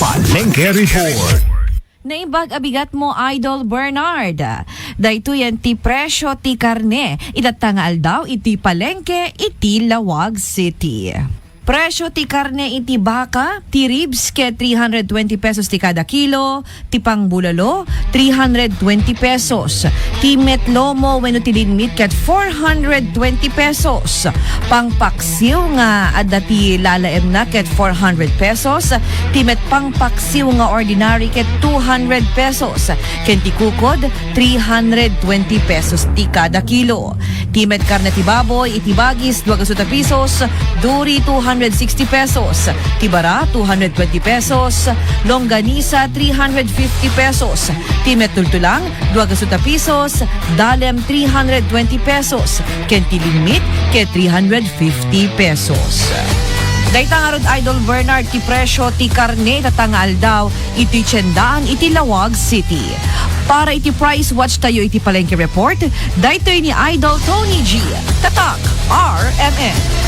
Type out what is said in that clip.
Palengke Report. Naibag abigat mo, Idol Bernard. Dayto yan ti presyo ti karne. Idatangal daw iti palengke iti Laoag City. Presyo ti karne iti baka, ti ribs ke 320 pesos ti kada kilo, ti pangbulalo 320 pesos, ti metlomo wenno ti lean meat ket 420 pesos, pangpaksiw nga adda ti lalaem na ket 400 pesos, ti met pangpaksiw nga ordinary ket 200 pesos, ken ti kukod 320 pesos ti kada kilo. Ti met karne ti baboy iti bagis 200 pesos, duri 260 pesos, tibara 220 pesos, longganisa 350 pesos, timet tultulang 200 pesos, dalem 320 pesos, kentiling meat ke 350 pesos. Dayta nga rod, Idol Bernard, ti presyo ti karne tatangal daw iti Chendaan iti Laoag City. Para iti price watch tayo iti Palengke Report, daytoy ni Idol Tony G. Tatak RMN.